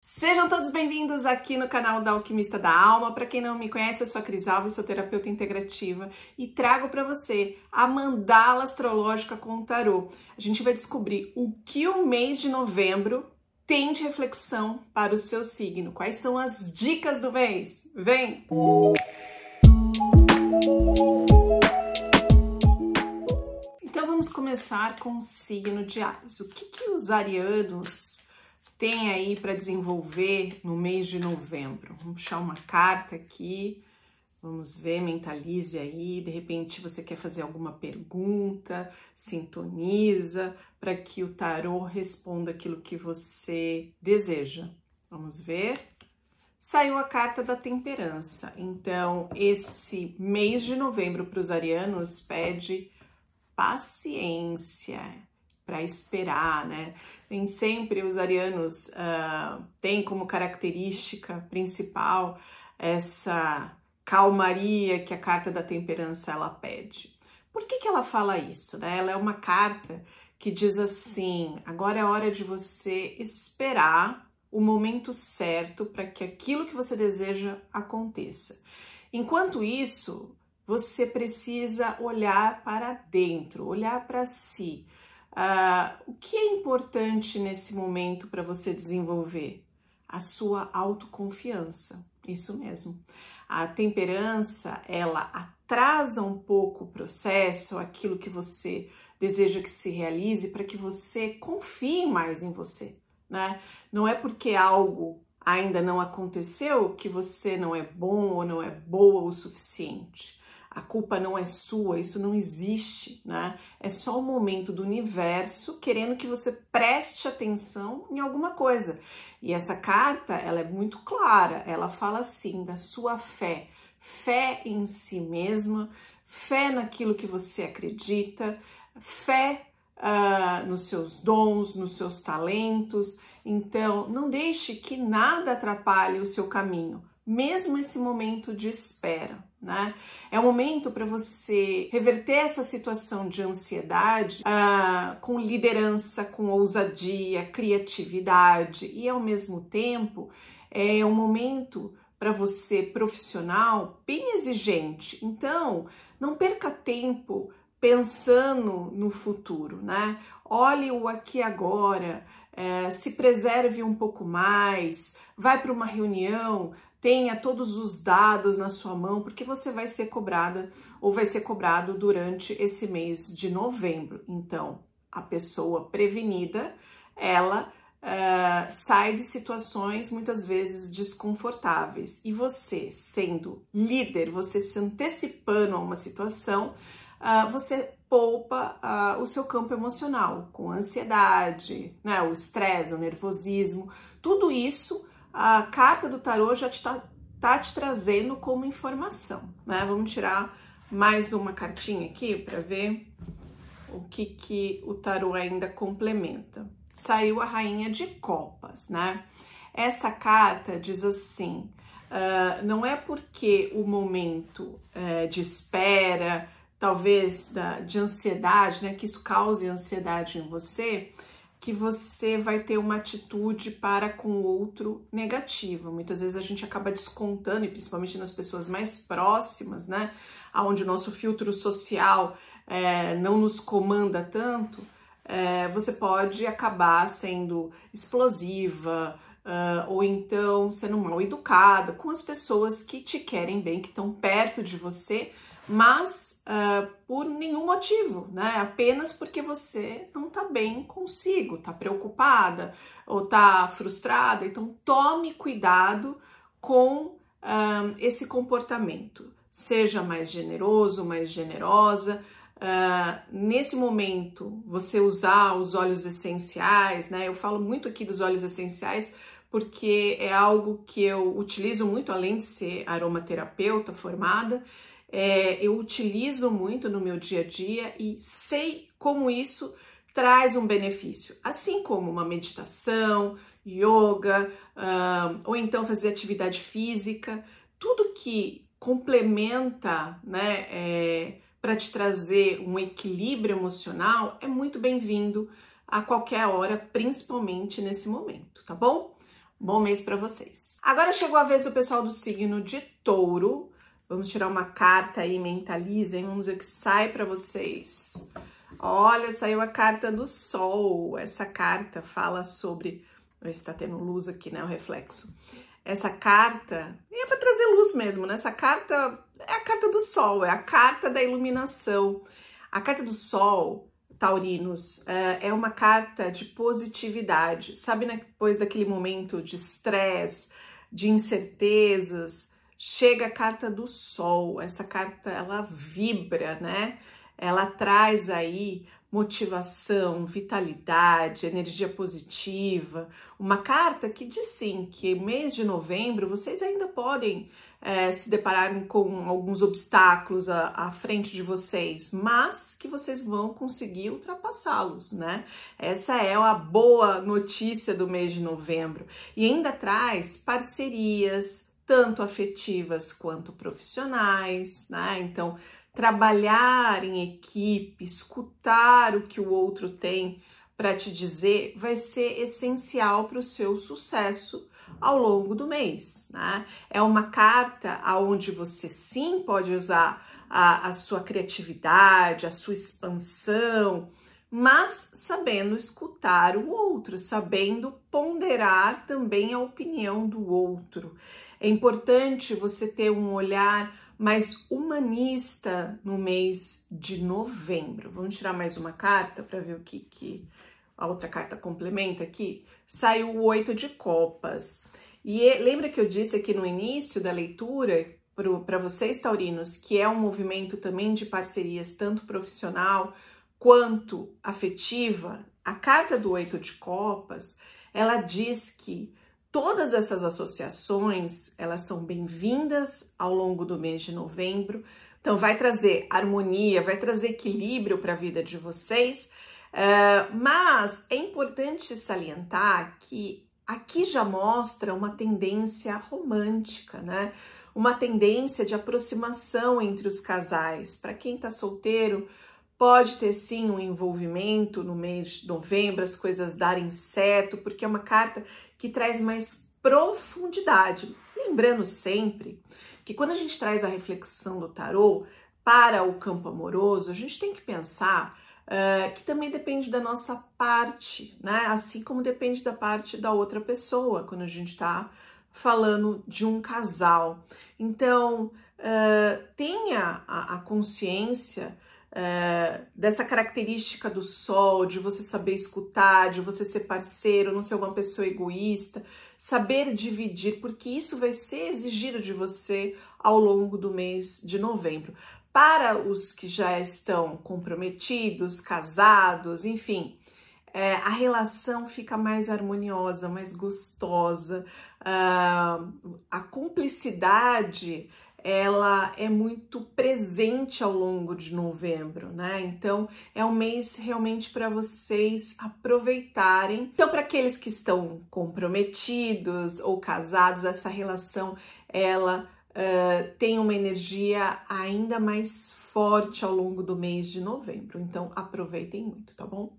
Sejam todos bem-vindos aqui no canal da Alquimista da Alma. Para quem não me conhece, eu sou a Cris Alves, sou terapeuta integrativa e trago para você a mandala astrológica com o tarô. A gente vai descobrir o que o mês de novembro tem de reflexão para o seu signo. Quais são as dicas do mês? Vem! Então vamos começar com o signo de Áries. O que os arianos tem aí para desenvolver no mês de novembro? Vamos puxar uma carta aqui, vamos ver, mentalize aí, de repente você quer fazer alguma pergunta, sintoniza para que o tarô responda aquilo que você deseja. Vamos ver. Saiu a carta da temperança, então esse mês de novembro para os arianos pede paciência para esperar, né? Nem sempre os arianos têm como característica principal essa calmaria que a carta da temperança ela pede. Por que ela fala isso, né? Ela é uma carta que diz assim: agora é hora de você esperar o momento certo para que aquilo que você deseja aconteça. Enquanto isso, você precisa olhar para dentro, olhar para si. O que é importante nesse momento para você desenvolver? A sua autoconfiança, isso mesmo. A temperança, ela atrasa um pouco o processo, aquilo que você deseja que se realize, para que você confie mais em você, né? Não é porque algo ainda não aconteceu que você não é bom ou não é boa o suficiente. A culpa não é sua, isso não existe, né? É só o momento do universo querendo que você preste atenção em alguma coisa. E essa carta, ela é muito clara, ela fala assim, da sua fé. Fé em si mesma, fé naquilo que você acredita, fé nos seus dons, nos seus talentos. Então, não deixe que nada atrapalhe o seu caminho, mesmo esse momento de espera, né? É um momento para você reverter essa situação de ansiedade com liderança, com ousadia, criatividade, e ao mesmo tempo é um momento para você profissional bem exigente. Então, não perca tempo pensando no futuro, né? Olhe o aqui e agora, se preserve um pouco mais, vai para uma reunião, tenha todos os dados na sua mão, porque você vai ser cobrada ou vai ser cobrado durante esse mês de novembro. Então, a pessoa prevenida, ela sai de situações muitas vezes desconfortáveis. E você, sendo líder, você se antecipando a uma situação, você poupa o seu campo emocional, com ansiedade, né, o estresse, o nervosismo, tudo isso a carta do tarô já tá te trazendo como informação, né? Vamos tirar mais uma cartinha aqui para ver o que o tarô ainda complementa. Saiu a Rainha de Copas, né? Essa carta diz assim, não é porque o momento de espera, talvez de ansiedade, né, que isso cause ansiedade em você, que você vai ter uma atitude para com o outro negativa. Muitas vezes a gente acaba descontando, e principalmente nas pessoas mais próximas, né, onde o nosso filtro social não nos comanda tanto, você pode acabar sendo explosiva, ou então sendo mal educada com as pessoas que te querem bem, que estão perto de você, mas por nenhum motivo, né? Apenas porque você não tá bem consigo, tá preocupada ou tá frustrada. Então tome cuidado com esse comportamento. Seja mais generoso, mais generosa. Nesse momento, você usar os óleos essenciais, né? Eu falo muito aqui dos óleos essenciais porque é algo que eu utilizo muito, além de ser aromaterapeuta formada. Eu utilizo muito no meu dia a dia e sei como isso traz um benefício, assim como uma meditação, yoga, ou então fazer atividade física, tudo que complementa, né, para te trazer um equilíbrio emocional é muito bem-vindo a qualquer hora, principalmente nesse momento, tá bom? Bom mês para vocês. Agora chegou a vez do pessoal do signo de Touro. Vamos tirar uma carta aí, mentalizem, vamos ver o que sai para vocês. Olha, saiu a carta do Sol. Essa carta fala sobre... Vamos ver se tá tendo luz aqui, né, o reflexo. Essa carta, é para trazer luz mesmo, né? Essa carta é a carta do Sol, é a carta da iluminação. A carta do Sol, taurinos, é uma carta de positividade. Sabe, né, depois daquele momento de estresse, de incertezas, chega a carta do Sol. Essa carta, ela vibra, né? Ela traz aí motivação, vitalidade, energia positiva, uma carta que diz sim, que mês de novembro vocês ainda podem se deparar com alguns obstáculos à frente de vocês, mas que vocês vão conseguir ultrapassá-los, né? Essa é a boa notícia do mês de novembro. E ainda traz parcerias, tanto afetivas quanto profissionais, né? Então, trabalhar em equipe, escutar o que o outro tem para te dizer vai ser essencial para o seu sucesso ao longo do mês, né? É uma carta onde você sim pode usar a sua criatividade, a sua expansão, mas sabendo escutar o outro, sabendo ponderar também a opinião do outro. É importante você ter um olhar mais humanista no mês de novembro. Vamos tirar mais uma carta para ver o que a outra carta complementa aqui. Saiu o 8 de copas. E lembra que eu disse aqui no início da leitura, para vocês taurinos, que é um movimento também de parcerias, tanto profissional quanto afetiva? A carta do 8 de copas, ela diz que todas essas associações, elas são bem-vindas ao longo do mês de novembro. Então, vai trazer harmonia, vai trazer equilíbrio para a vida de vocês. Mas é importante salientar que aqui já mostra uma tendência romântica, né? Uma tendência de aproximação entre os casais. Para quem está solteiro, pode ter sim um envolvimento no mês de novembro, as coisas darem certo, porque é uma carta que traz mais profundidade. Lembrando sempre que quando a gente traz a reflexão do tarô para o campo amoroso, a gente tem que pensar que também depende da nossa parte, né? Assim como depende da parte da outra pessoa, quando a gente está falando de um casal. Então, tenha a consciência dessa característica do Sol, de você saber escutar, de você ser parceiro, não ser uma pessoa egoísta, saber dividir, porque isso vai ser exigido de você ao longo do mês de novembro. Para os que já estão comprometidos, casados, enfim, a relação fica mais harmoniosa, mais gostosa, a cumplicidade ela é muito presente ao longo de novembro, né? Então, é um mês realmente para vocês aproveitarem. Então, para aqueles que estão comprometidos ou casados, essa relação, ela tem uma energia ainda mais forte ao longo do mês de novembro. Então, aproveitem muito, tá bom?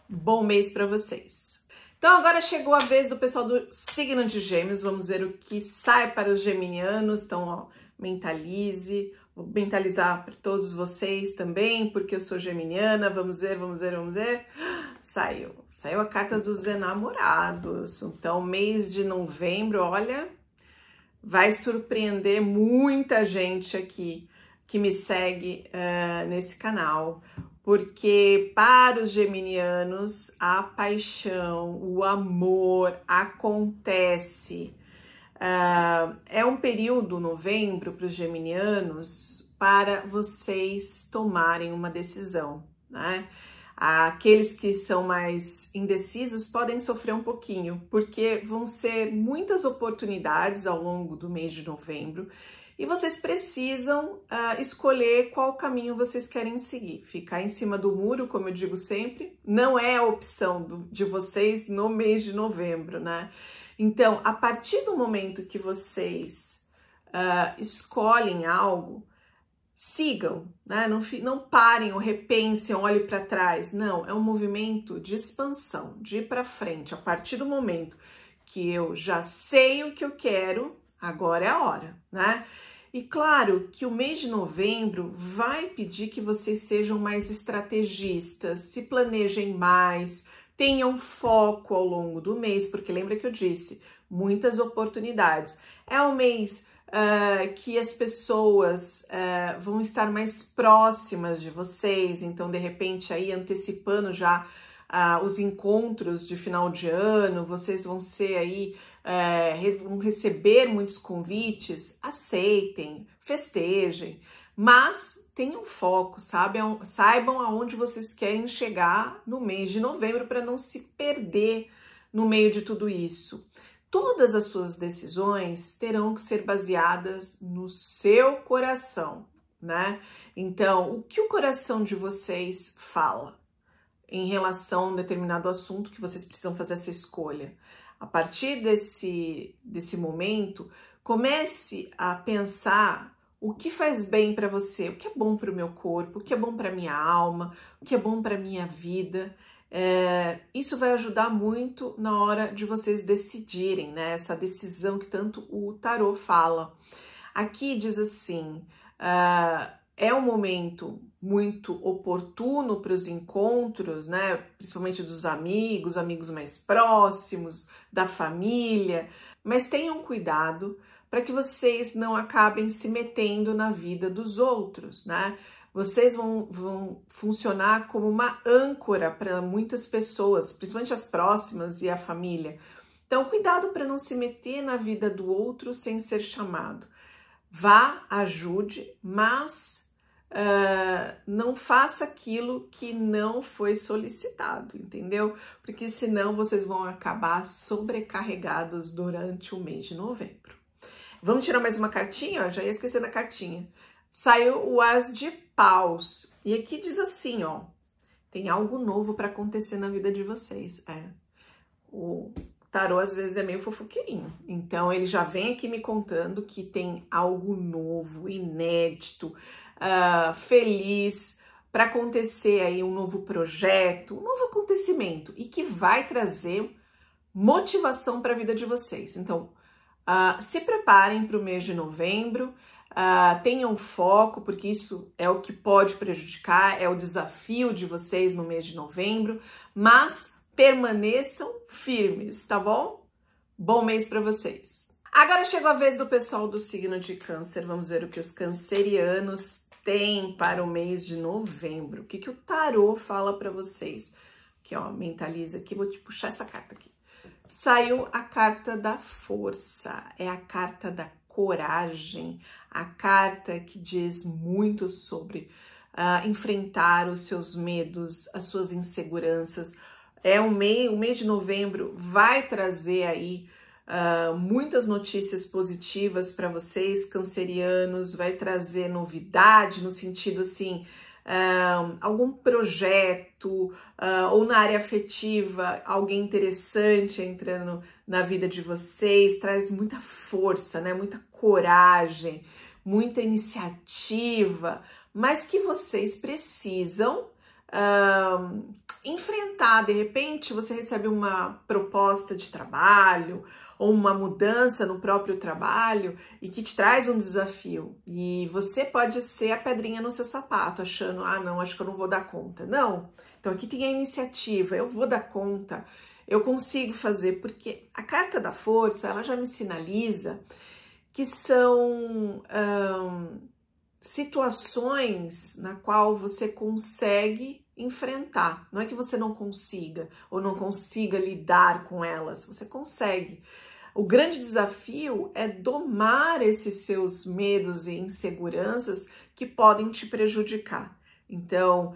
Bom mês para vocês! Então, agora chegou a vez do pessoal do signo de Gêmeos. Vamos ver o que sai para os geminianos. Então, ó, mentalize, vou mentalizar para todos vocês também, porque eu sou geminiana. Vamos ver, vamos ver, vamos ver. Saiu a carta dos enamorados. Então, mês de novembro, olha, vai surpreender muita gente aqui que me segue nesse canal, porque para os geminianos a paixão, o amor acontece. É um período, novembro, para os geminianos, para vocês tomarem uma decisão, né? Aqueles que são mais indecisos podem sofrer um pouquinho, porque vão ser muitas oportunidades ao longo do mês de novembro e vocês precisam escolher qual caminho vocês querem seguir. Ficar em cima do muro, como eu digo sempre, não é a opção de vocês no mês de novembro, né? Então, a partir do momento que vocês escolhem algo, sigam, né? Não parem ou repensem, olhem para trás. Não, é um movimento de expansão, de ir para frente. A partir do momento que eu já sei o que eu quero, agora é a hora, né? E claro que o mês de novembro vai pedir que vocês sejam mais estrategistas, se planejem mais, tenham foco ao longo do mês, porque lembra que eu disse, muitas oportunidades. É um mês que as pessoas vão estar mais próximas de vocês, então de repente aí antecipando já os encontros de final de ano, vocês vão ser aí, vão receber muitos convites, aceitem, festejem, mas tenham foco, saibam aonde vocês querem chegar no mês de novembro para não se perder no meio de tudo isso. Todas as suas decisões terão que ser baseadas no seu coração, né? Então, o que o coração de vocês fala em relação a um determinado assunto que vocês precisam fazer essa escolha? A partir desse momento, comece a pensar o que faz bem para você, o que é bom para o meu corpo, o que é bom para minha alma, o que é bom para minha vida. Isso vai ajudar muito na hora de vocês decidirem, né? Essa decisão que tanto o tarô fala. Aqui diz assim, é um momento muito oportuno para os encontros, né? Principalmente dos amigos mais próximos, da família, mas tenham cuidado para que vocês não acabem se metendo na vida dos outros, né? Vocês vão funcionar como uma âncora para muitas pessoas, principalmente as próximas e a família. Então, cuidado para não se meter na vida do outro sem ser chamado. Vá, ajude, mas não faça aquilo que não foi solicitado, entendeu? Porque senão vocês vão acabar sobrecarregados durante o mês de novembro. Vamos tirar mais uma cartinha? Ó, já ia esquecer da cartinha. Saiu o As de Paus. E aqui diz assim, ó. Tem algo novo para acontecer na vida de vocês. O tarô às vezes é meio fofoqueirinho. Então ele já vem aqui me contando que tem algo novo, inédito, feliz para acontecer aí, um novo projeto, um novo acontecimento e que vai trazer motivação para a vida de vocês. Então, se preparem para o mês de novembro, tenham foco, porque isso é o que pode prejudicar, é o desafio de vocês no mês de novembro, mas permaneçam firmes, tá bom? Bom mês para vocês! Agora chegou a vez do pessoal do signo de Câncer. Vamos ver o que os cancerianos têm para o mês de novembro. O que o tarô fala para vocês? Aqui, ó, mentaliza aqui, vou te puxar essa carta aqui. Saiu a carta da força, é a carta da coragem, a carta que diz muito sobre enfrentar os seus medos, as suas inseguranças. O mês de novembro vai trazer aí muitas notícias positivas para vocês, cancerianos, vai trazer novidade no sentido assim, algum projeto ou na área afetiva, alguém interessante entrando na vida de vocês, traz muita força, né? Muita coragem, muita iniciativa, mas que vocês precisam enfrentar. De repente você recebe uma proposta de trabalho ou uma mudança no próprio trabalho e que te traz um desafio e você pode ser a pedrinha no seu sapato, achando, não, acho que eu não vou dar conta. Não, então aqui tem a iniciativa, eu vou dar conta, eu consigo fazer, porque a carta da força, ela já me sinaliza que são situações na qual você consegue enfrentar. Não é que você não consiga ou não consiga lidar com elas, você consegue. O grande desafio é domar esses seus medos e inseguranças que podem te prejudicar. Então,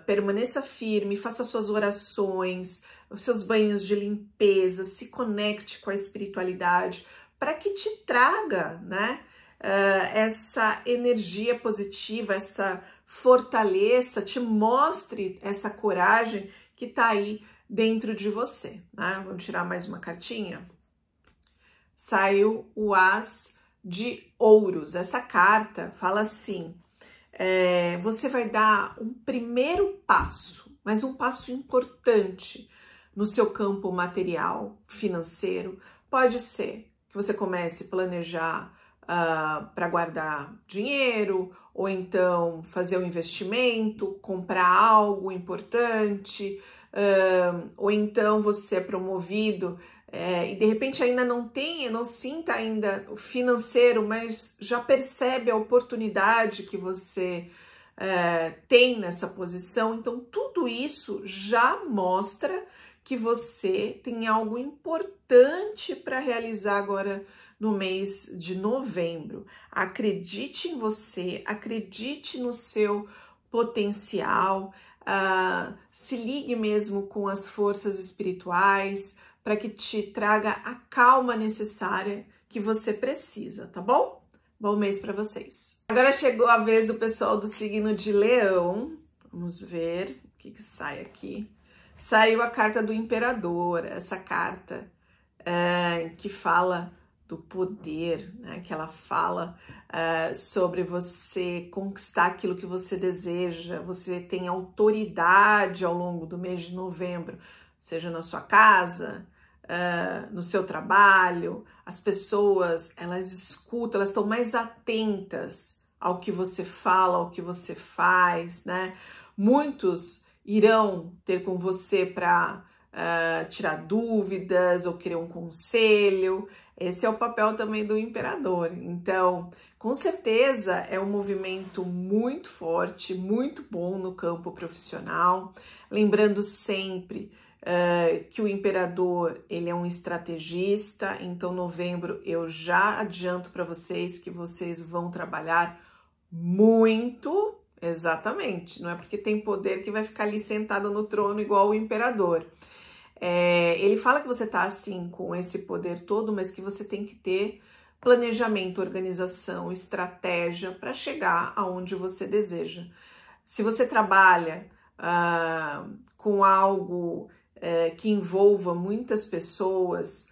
permaneça firme, faça suas orações, os seus banhos de limpeza, se conecte com a espiritualidade para que te traga, né, essa energia positiva, essa fortaleza, te mostre essa coragem que está aí dentro de você, né? Vamos tirar mais uma cartinha? Saiu o As de Ouros. Essa carta fala assim, você vai dar um primeiro passo, mas um passo importante no seu campo material, financeiro. Pode ser que você comece a planejar para guardar dinheiro, ou então fazer um investimento, comprar algo importante, ou então você é promovido e de repente ainda não sinta ainda o financeiro, mas já percebe a oportunidade que você tem nessa posição. Então tudo isso já mostra que você tem algo importante para realizar agora no mês de novembro. Acredite em você, acredite no seu potencial, se ligue mesmo com as forças espirituais para que te traga a calma necessária que você precisa, tá bom? Bom mês para vocês. Agora chegou a vez do pessoal do signo de Leão. Vamos ver o que sai aqui. Saiu a carta do Imperador, essa carta que fala do poder, né? Que ela fala sobre você conquistar aquilo que você deseja, você tem autoridade ao longo do mês de novembro, seja na sua casa, no seu trabalho. As pessoas, elas escutam, elas estão mais atentas ao que você fala, ao que você faz, né? Muitos irão ter com você para tirar dúvidas ou querer um conselho. Esse é o papel também do Imperador. Então, com certeza é um movimento muito forte, muito bom no campo profissional. Lembrando sempre que o Imperador, ele é um estrategista. Então, novembro eu já adianto para vocês que vocês vão trabalhar muito. Exatamente, não é porque tem poder que vai ficar ali sentado no trono igual o Imperador. Ele fala que você tá assim com esse poder todo, mas que você tem que ter planejamento, organização, estratégia para chegar aonde você deseja. Se você trabalha com algo que envolva muitas pessoas,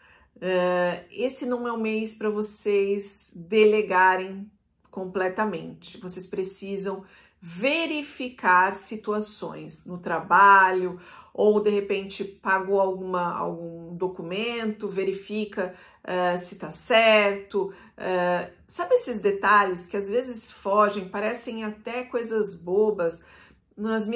esse não é o mês para vocês delegarem completamente. Vocês precisam verificar situações no trabalho, ou de repente pagou algum documento, verifica se tá certo. Sabe esses detalhes que às vezes fogem, parecem até coisas bobas? Nos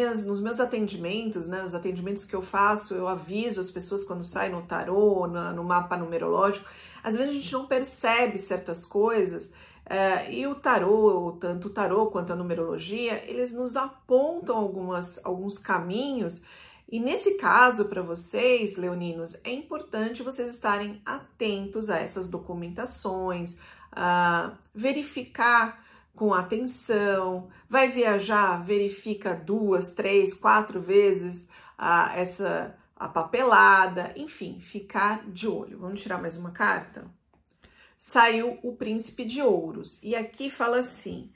meus atendimentos, né, os atendimentos que eu faço, eu aviso as pessoas quando saem no tarô, no mapa numerológico. Às vezes a gente não percebe certas coisas. E o tarô, tanto o tarô quanto a numerologia, eles nos apontam alguns caminhos. E nesse caso, para vocês, leoninos, é importante vocês estarem atentos a essas documentações, verificar com atenção. Vai viajar, verifica 2, 3, 4 vezes a papelada, enfim, ficar de olho. Vamos tirar mais uma carta? Saiu o Príncipe de Ouros, e aqui fala assim,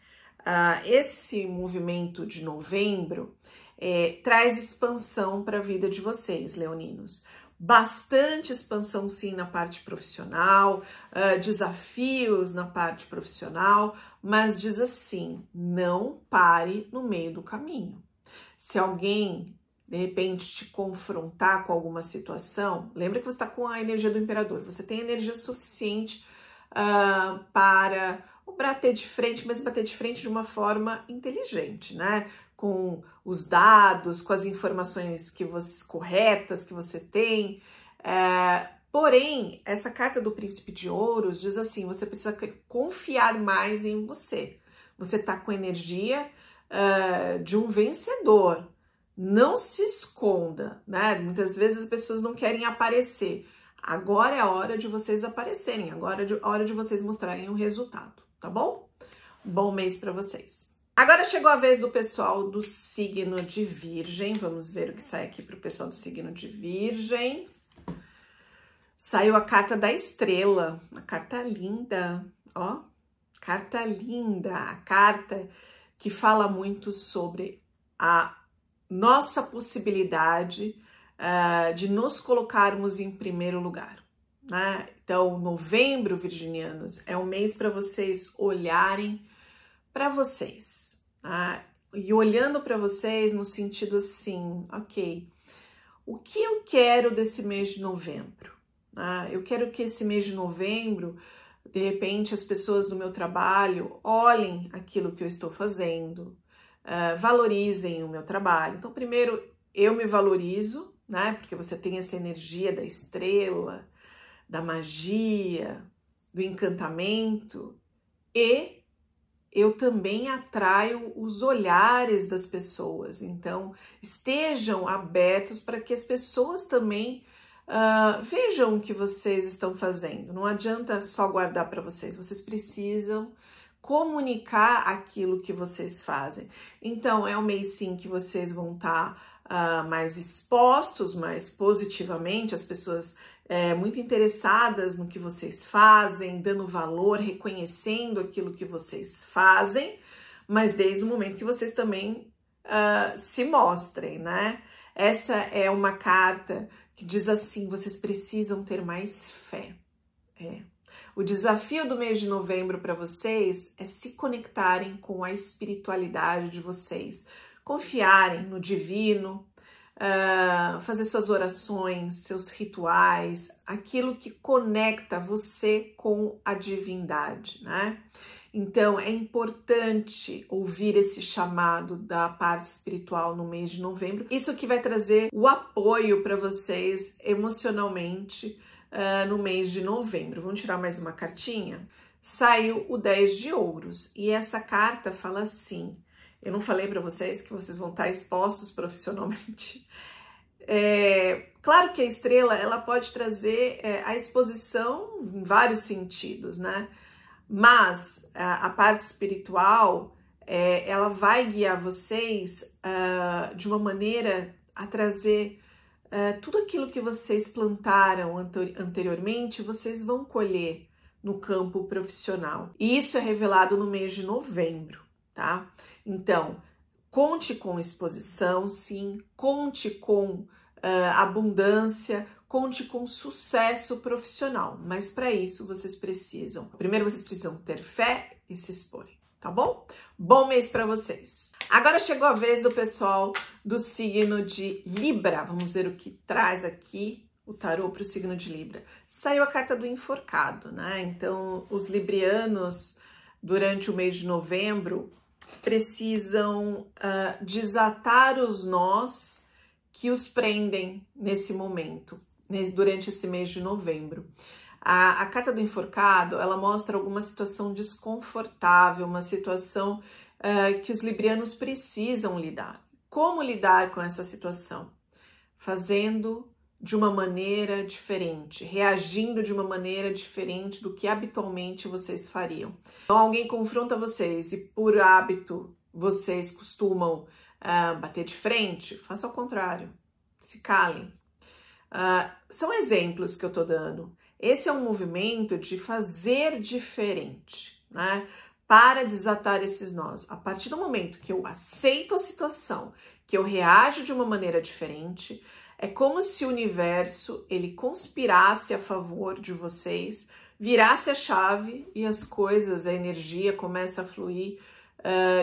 esse movimento de novembro traz expansão para a vida de vocês, leoninos. Bastante expansão sim na parte profissional, desafios na parte profissional, mas diz assim, não pare no meio do caminho. Se alguém de repente te confrontar com alguma situação, lembra que você está com a energia do Imperador, você tem energia suficiente para bater de frente, mas bater de frente de uma forma inteligente, né? Com os dados, com as informações corretas que você tem. Porém, essa carta do Príncipe de Ouros diz assim, você precisa confiar mais em você. Você está com energia de um vencedor. Não se esconda, né? Muitas vezes as pessoas não querem aparecer. Agora é a hora de vocês aparecerem, agora é a hora de vocês mostrarem o resultado, tá bom? Bom mês para vocês. Agora chegou a vez do pessoal do signo de Virgem. Vamos ver o que sai aqui para o pessoal do signo de Virgem. Saiu a carta da Estrela, uma carta linda, ó. Carta linda, a carta que fala muito sobre a nossa possibilidade de nos colocarmos em primeiro lugar, né? Então, novembro, virginianos, é um mês para vocês olharem para vocês, tá? E olhando para vocês no sentido assim, ok, o que eu quero desse mês de novembro? Eu quero que esse mês de novembro, de repente, as pessoas do meu trabalho olhem aquilo que eu estou fazendo, valorizem o meu trabalho. Então, primeiro, eu me valorizo, né? Porque você tem essa energia da estrela, da magia, do encantamento, e eu também atraio os olhares das pessoas. Então, estejam abertos para que as pessoas também vejam o que vocês estão fazendo. Não adianta só guardar para vocês, vocês precisam comunicar aquilo que vocês fazem. Então, é um mês sim que vocês vão estar mais expostos, mais positivamente, as pessoas muito interessadas no que vocês fazem, dando valor, reconhecendo aquilo que vocês fazem, mas desde o momento que vocês também se mostrem, né? Essa é uma carta que diz assim: vocês precisam ter mais fé. O desafio do mês de novembro para vocês é se conectarem com a espiritualidade de vocês, confiarem no divino, fazer suas orações, seus rituais, aquilo que conecta você com a divindade, né? Então, é importante ouvir esse chamado da parte espiritual no mês de novembro. Isso que vai trazer o apoio para vocês emocionalmente no mês de novembro. Vamos tirar mais uma cartinha? Saiu o 10 de ouros e essa carta fala assim: eu não falei para vocês que vocês vão estar expostos profissionalmente. Claro que a estrela ela pode trazer a exposição em vários sentidos, né? Mas a parte espiritual ela vai guiar vocês de uma maneira a trazer tudo aquilo que vocês plantaram anteriormente, vocês vão colher no campo profissional. E isso é revelado no mês de novembro, tá? Então, conte com exposição, sim, conte com abundância, conte com sucesso profissional, mas para isso vocês precisam, primeiro vocês precisam ter fé e se exporem, tá bom? Bom mês para vocês! Agora chegou a vez do pessoal do signo de Libra. Vamos ver o que traz aqui o tarô para o signo de Libra. Saiu a carta do enforcado, né? Então, os librianos, durante o mês de novembro, precisam desatar os nós que os prendem nesse momento, durante esse mês de novembro. A carta do enforcado, ela mostra alguma situação desconfortável, uma situação que os librianos precisam lidar. Como lidar com essa situação? Fazendo de uma maneira diferente, reagindo de uma maneira diferente do que habitualmente vocês fariam. Então, alguém confronta vocês e por hábito vocês costumam bater de frente, faça ao contrário, se calem. São exemplos que eu tô dando. Esse é um movimento de fazer diferente, né? Para desatar esses nós. A partir do momento que eu aceito a situação, que eu reajo de uma maneira diferente, é como se o universo ele conspirasse a favor de vocês, virasse a chave e as coisas, a energia começa a fluir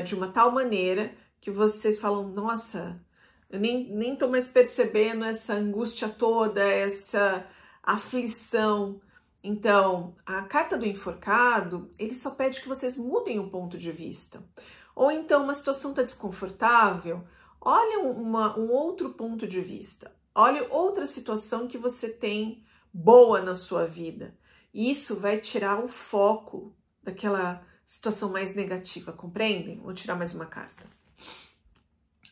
de uma tal maneira que vocês falam: nossa, eu nem tô mais percebendo essa angústia toda, essa aflição. Então, a carta do enforcado, ele só pede que vocês mudem o ponto de vista. Ou então, uma situação está desconfortável, olha um outro ponto de vista. Olha outra situação que você tem boa na sua vida. E isso vai tirar o foco daquela situação mais negativa, compreendem? Vou tirar mais uma carta.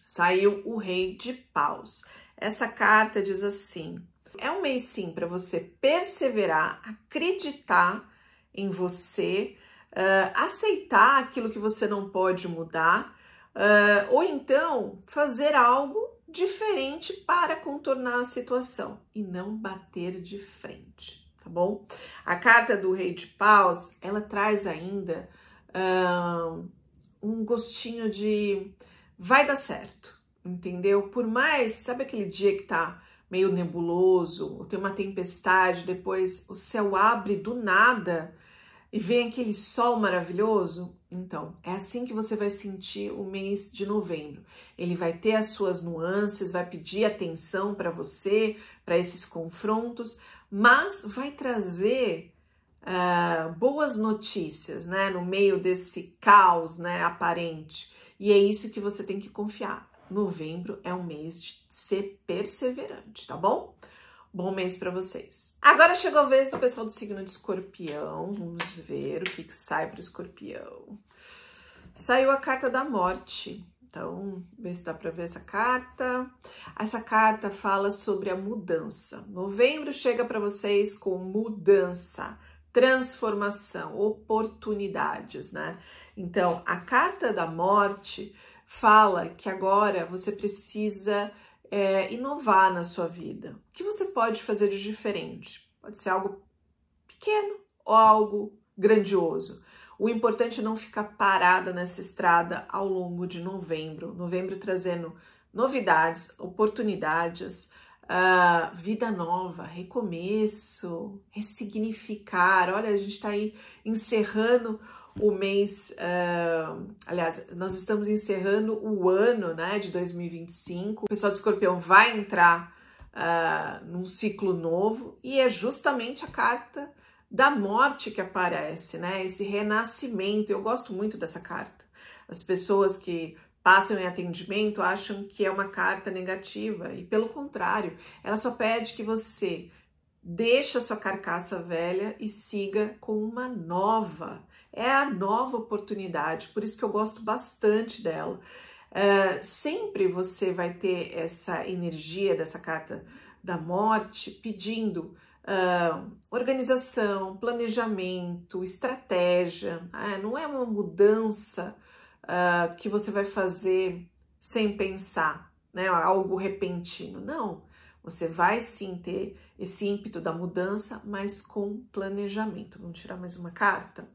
Saiu o Rei de Paus. Essa carta diz assim: é um mês sim para você perseverar, acreditar em você, aceitar aquilo que você não pode mudar, ou então fazer algo diferente para contornar a situação e não bater de frente, tá bom? A carta do Rei de Paus, ela traz ainda um gostinho de vai dar certo, entendeu? Por mais, sabe aquele dia que tá meio nebuloso, ou tem uma tempestade, depois o céu abre do nada, e vem aquele sol maravilhoso, então é assim que você vai sentir o mês de novembro. Ele vai ter as suas nuances, vai pedir atenção para você, para esses confrontos, mas vai trazer boas notícias, né, no meio desse caos, né, aparente. E é isso que você tem que confiar. Novembro é um mês de ser perseverante, tá bom? Bom mês para vocês. Agora chegou a vez do pessoal do signo de Escorpião. Vamos ver o que sai para o Escorpião. Saiu a carta da morte. Então, vê se dá para ver essa carta. Essa carta fala sobre a mudança. Novembro chega para vocês com mudança, transformação, oportunidades, né? Então, a carta da morte fala que agora você precisa inovar na sua vida. O que você pode fazer de diferente? Pode ser algo pequeno ou algo grandioso. O importante é não ficar parada nessa estrada ao longo de novembro. Novembro trazendo novidades, oportunidades, vida nova, recomeço, ressignificar. Olha, a gente está aí encerrando o mês, aliás, nós estamos encerrando o ano, né, de 2025. O pessoal do Escorpião vai entrar num ciclo novo e é justamente a carta da morte que aparece, né, esse renascimento. Eu gosto muito dessa carta. As pessoas que passam em atendimento acham que é uma carta negativa e, pelo contrário, ela só pede que você deixe a sua carcaça velha e siga com uma nova. É a nova oportunidade, por isso que eu gosto bastante dela. Sempre você vai ter essa energia dessa carta da morte pedindo organização, planejamento, estratégia. Não é uma mudança que você vai fazer sem pensar, né? Algo repentino. Não, você vai sim ter esse ímpeto da mudança, mas com planejamento. Vamos tirar mais uma carta?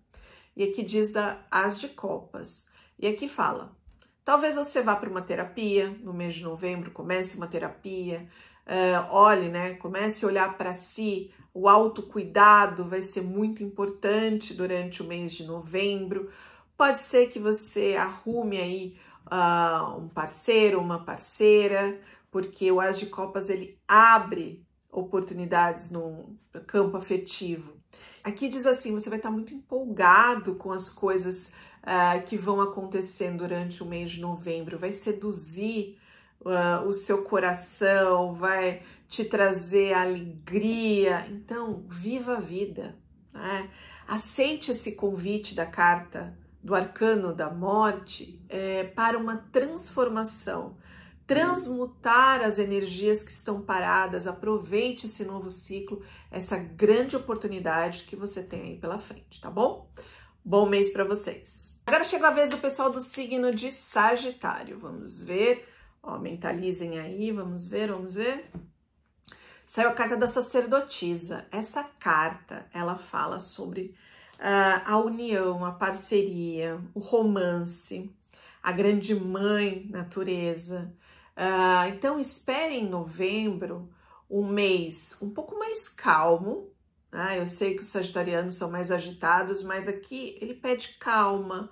E aqui diz da As de Copas. E aqui fala, talvez você vá para uma terapia no mês de novembro, comece uma terapia, olhe, né? Comece a olhar para si. O autocuidado vai ser muito importante durante o mês de novembro. Pode ser que você arrume aí um parceiro, uma parceira, porque o As de Copas ele abre oportunidades no campo afetivo. Aqui diz assim, você vai estar muito empolgado com as coisas que vão acontecendo durante o mês de novembro, vai seduzir o seu coração, vai te trazer alegria. Então, viva a vida, né? Aceite esse convite da carta do Arcano da Morte para uma transformação, transmutar as energias que estão paradas. Aproveite esse novo ciclo, essa grande oportunidade que você tem aí pela frente, tá bom? Bom mês para vocês. Agora chegou a vez do pessoal do signo de Sagitário. Vamos ver, ó, mentalizem aí, vamos ver. Saiu a carta da sacerdotisa. Essa carta, ela fala sobre a união, a parceria, o romance, a grande mãe natureza. Então, espere em novembro um mês um pouco mais calmo. Eu sei que os sagitarianos são mais agitados, mas aqui ele pede calma,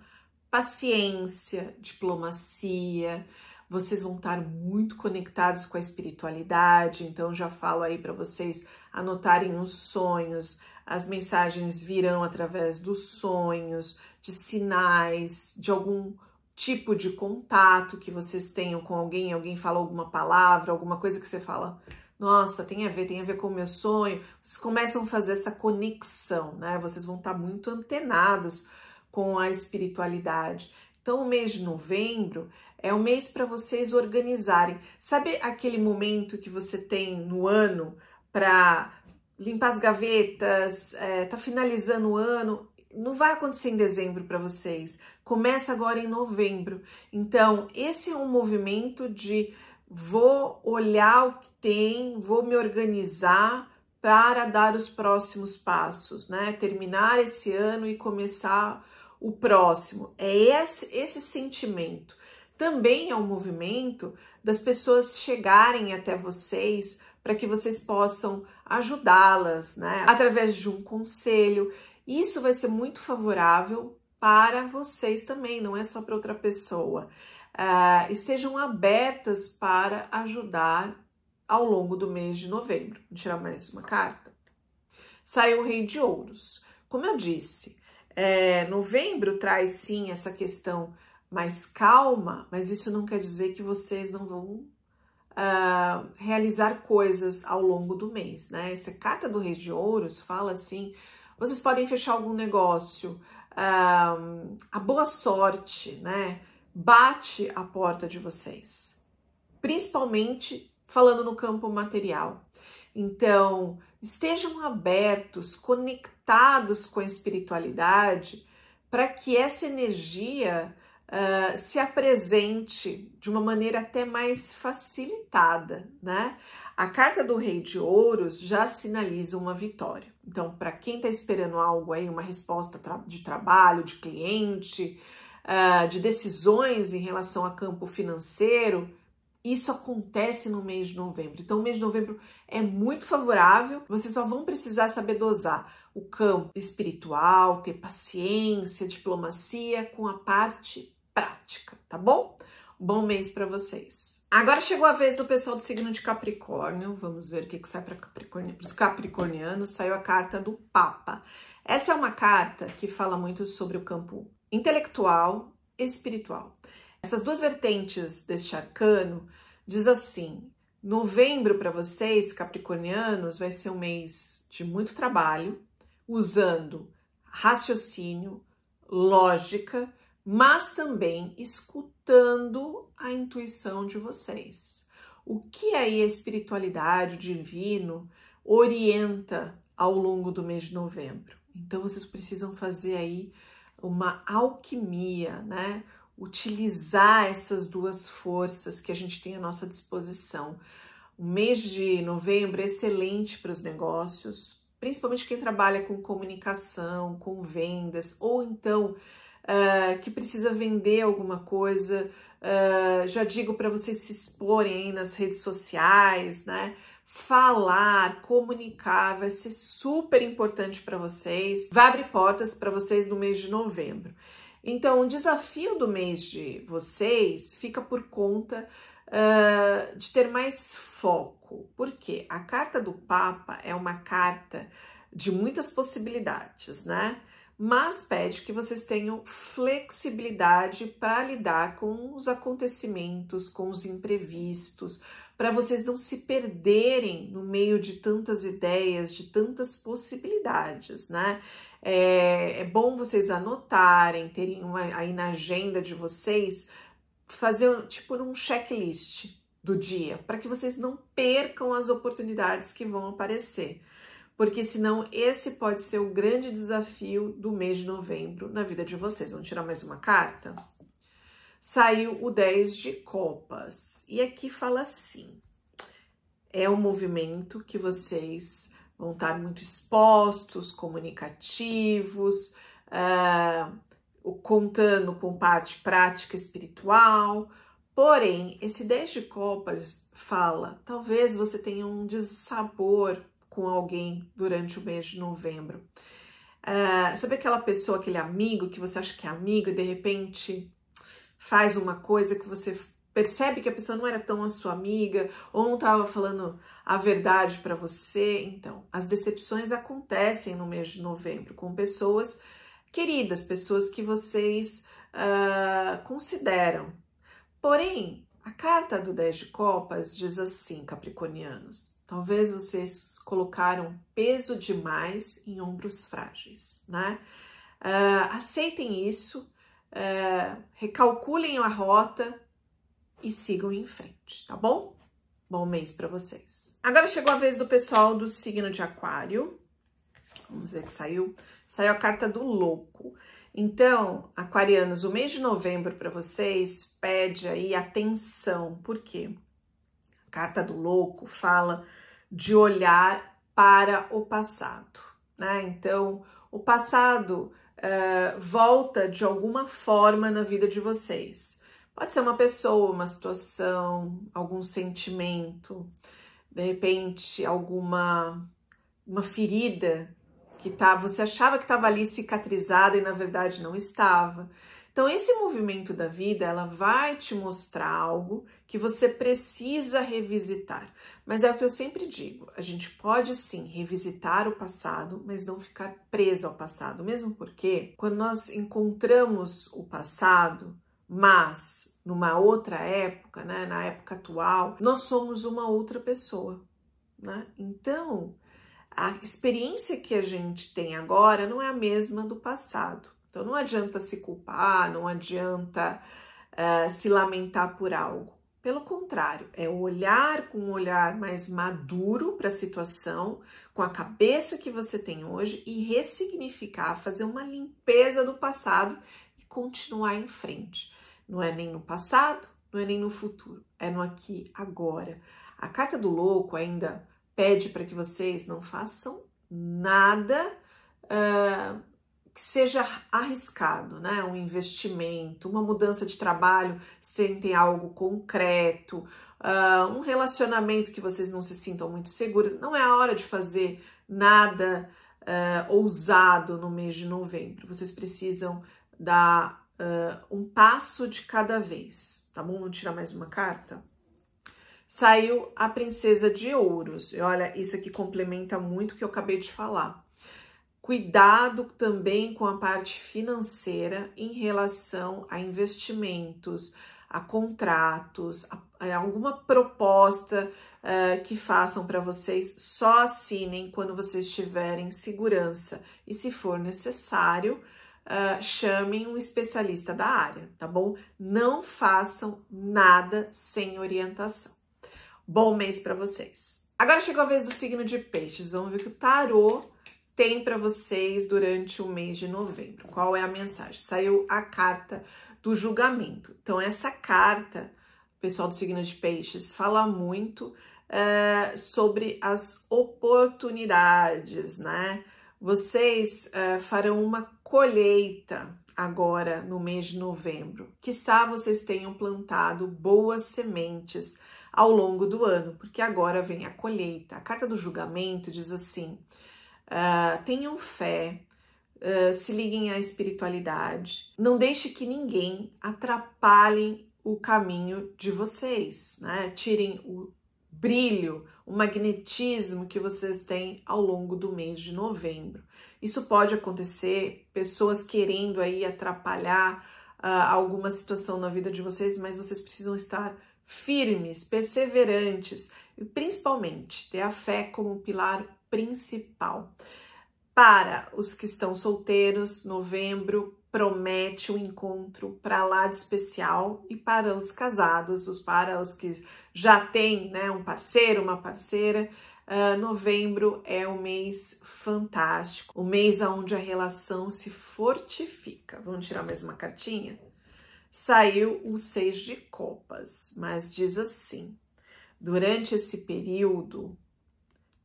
paciência, diplomacia. Vocês vão estar muito conectados com a espiritualidade, então já falo aí para vocês anotarem os sonhos. As mensagens virão através dos sonhos, de sinais, de algum tipo de contato que vocês tenham com alguém, alguém fala alguma palavra, alguma coisa que você fala, nossa, tem a ver com o meu sonho. Vocês começam a fazer essa conexão, né? Vocês vão estar muito antenados com a espiritualidade. Então, o mês de novembro é um mês para vocês organizarem. Sabe aquele momento que você tem no ano para limpar as gavetas, tá finalizando o ano? Não vai acontecer em dezembro para vocês. Começa agora em novembro. Então, esse é um movimento de vou olhar o que tem, vou me organizar para dar os próximos passos, né? Terminar esse ano e começar o próximo. É esse sentimento. Também é um movimento das pessoas chegarem até vocês para que vocês possam ajudá-las, né? Através de um conselho. Isso vai ser muito favorável para vocês também, não é só para outra pessoa. Estejam abertas para ajudar ao longo do mês de novembro. Vou tirar mais uma carta. Saiu o Rei de Ouros. Como eu disse, novembro traz sim essa questão mais calma, mas isso não quer dizer que vocês não vão realizar coisas ao longo do mês, né? Essa carta do Rei de Ouros fala assim, vocês podem fechar algum negócio, a boa sorte, né? Bate à porta de vocês, principalmente falando no campo material. Então, estejam abertos, conectados com a espiritualidade, para que essa energia se apresente de uma maneira até mais facilitada, né? A carta do Rei de Ouros já sinaliza uma vitória. Então, para quem está esperando algo aí, uma resposta de trabalho, de cliente, de decisões em relação a campo financeiro, isso acontece no mês de novembro. Então, o mês de novembro é muito favorável. Vocês só vão precisar saber dosar o campo espiritual, ter paciência, diplomacia com a parte prática, tá bom? Bom mês para vocês. Agora chegou a vez do pessoal do signo de Capricórnio. Vamos ver o que sai para os capricornianos. Saiu a carta do Papa. Essa é uma carta que fala muito sobre o campo intelectual e espiritual. Essas duas vertentes deste arcano diz assim: novembro para vocês, capricornianos, vai ser um mês de muito trabalho, usando raciocínio, lógica, mas também escutando a intuição de vocês. O que aí a espiritualidade, o divino, orienta ao longo do mês de novembro? Então vocês precisam fazer aí uma alquimia, né? Utilizar essas duas forças que a gente tem à nossa disposição. O mês de novembro é excelente para os negócios, principalmente quem trabalha com comunicação, com vendas, ou então que precisa vender alguma coisa. Já digo para vocês se exporem aí nas redes sociais, né? Falar, comunicar vai ser super importante para vocês. Vai abrir portas para vocês no mês de novembro. Então, o desafio do mês de vocês fica por conta de ter mais foco. Por quê? A carta do Papa é uma carta de muitas possibilidades, né? Mas pede que vocês tenham flexibilidade para lidar com os acontecimentos, com os imprevistos, para vocês não se perderem no meio de tantas ideias, de tantas possibilidades, né? É bom vocês anotarem, terem aí na agenda de vocês, fazer tipo um checklist do dia, para que vocês não percam as oportunidades que vão aparecer. Porque senão esse pode ser o grande desafio do mês de novembro na vida de vocês. Vamos tirar mais uma carta? Saiu o 10 de copas. E aqui fala assim, é um movimento que vocês vão estar muito expostos, comunicativos, contando com parte prática espiritual. Porém, esse 10 de copas fala, talvez você tenha um dissabor com alguém durante o mês de novembro. Sabe aquela pessoa, aquele amigo que você acha que é amigo e de repente faz uma coisa que você percebe que a pessoa não era tão a sua amiga ou não estava falando a verdade para você? Então, as decepções acontecem no mês de novembro com pessoas queridas, pessoas que vocês consideram. Porém, a carta do 10 de copas diz assim, capricornianos, talvez vocês colocaram peso demais em ombros frágeis, né? Aceitem isso, recalculem a rota e sigam em frente, tá bom? Bom mês para vocês. Agora chegou a vez do pessoal do signo de Aquário. Vamos ver o que saiu. Saiu a carta do louco. Então, aquarianos, o mês de novembro para vocês pede aí atenção. Por quê? A carta do louco fala de olhar para o passado, né? Então, o passado volta de alguma forma na vida de vocês. Pode ser uma pessoa, uma situação, algum sentimento, de repente uma ferida você achava que estava ali cicatrizada e na verdade não estava. Então, esse movimento da vida, ela vai te mostrar algo que você precisa revisitar. Mas é o que eu sempre digo, a gente pode sim revisitar o passado, mas não ficar preso ao passado. Mesmo porque, quando nós encontramos o passado, mas numa outra época, né, na época atual, nós somos uma outra pessoa, né? Então, a experiência que a gente tem agora não é a mesma do passado. Então, não adianta se culpar, não adianta se lamentar por algo. Pelo contrário, é olhar com um olhar mais maduro para a situação, com a cabeça que você tem hoje e ressignificar, fazer uma limpeza do passado e continuar em frente. Não é nem no passado, não é nem no futuro, é no aqui, agora. A carta do louco ainda pede para que vocês não façam nada que seja arriscado, né? Um investimento, uma mudança de trabalho, sem ter algo concreto, um relacionamento que vocês não se sintam muito seguros. Não é a hora de fazer nada ousado no mês de novembro. Vocês precisam dar um passo de cada vez, tá bom? Vamos tirar mais uma carta? Saiu a Princesa de Ouros. E olha, isso aqui complementa muito o que eu acabei de falar. Cuidado também com a parte financeira em relação a investimentos, a contratos, a alguma proposta que façam para vocês. Só assinem quando vocês tiverem segurança e, se for necessário, chamem um especialista da área, tá bom? Não façam nada sem orientação. Bom mês para vocês. Agora chegou a vez do signo de Peixes. Vamos ver o que o tarô tem para vocês durante o mês de novembro. Qual é a mensagem? Saiu a carta do julgamento. Então, essa carta, pessoal do signo de Peixes, fala muito sobre as oportunidades, né? Vocês farão uma colheita agora no mês de novembro. Quiçá vocês tenham plantado boas sementes ao longo do ano, porque agora vem a colheita. A carta do julgamento diz assim: tenham fé, se liguem à espiritualidade, não deixe que ninguém atrapalhe o caminho de vocês, né? Tirem o brilho, o magnetismo que vocês têm ao longo do mês de novembro. Isso pode acontecer, pessoas querendo aí atrapalhar alguma situação na vida de vocês, mas vocês precisam estar firmes, perseverantes e principalmente ter a fé como pilar principal. Para os que estão solteiros, novembro promete um encontro para lá de especial, e para os casados, para os que já têm, né, um parceiro, uma parceira, novembro é um mês fantástico, um mês onde a relação se fortifica. Vamos tirar mais uma cartinha? Saiu o 6 de copas, mas diz assim: durante esse período,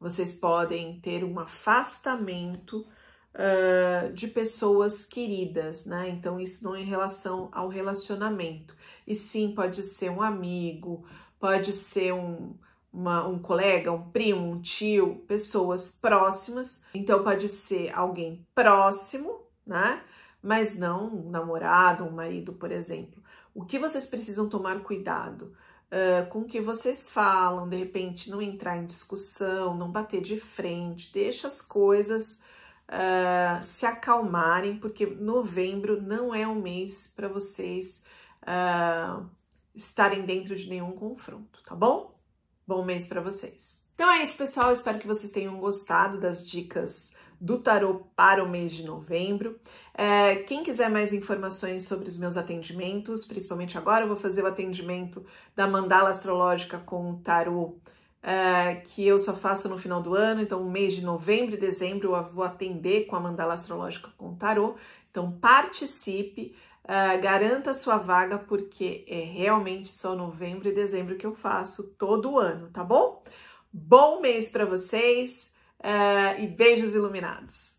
vocês podem ter um afastamento de pessoas queridas, né? Então, isso não é em relação ao relacionamento, e sim pode ser um amigo, pode ser um colega, um primo, um tio, pessoas próximas. Então, pode ser alguém próximo, né? Mas não um namorado, um marido, por exemplo. O que vocês precisam tomar cuidado? Com o que vocês falam, de repente não entrar em discussão, não bater de frente, deixa as coisas se acalmarem, porque novembro não é um mês para vocês estarem dentro de nenhum confronto, tá bom? Bom mês para vocês. Então é isso, pessoal, espero que vocês tenham gostado das dicas do tarô para o mês de novembro. Quem quiser mais informações sobre os meus atendimentos, principalmente agora eu vou fazer o atendimento da mandala astrológica com o tarô, que eu só faço no final do ano. Então, o mês de novembro e dezembro eu vou atender com a mandala astrológica com o tarô. Então, participe, garanta a sua vaga, porque é realmente só novembro e dezembro que eu faço todo ano, tá bom? Bom mês para vocês! E beijos iluminados!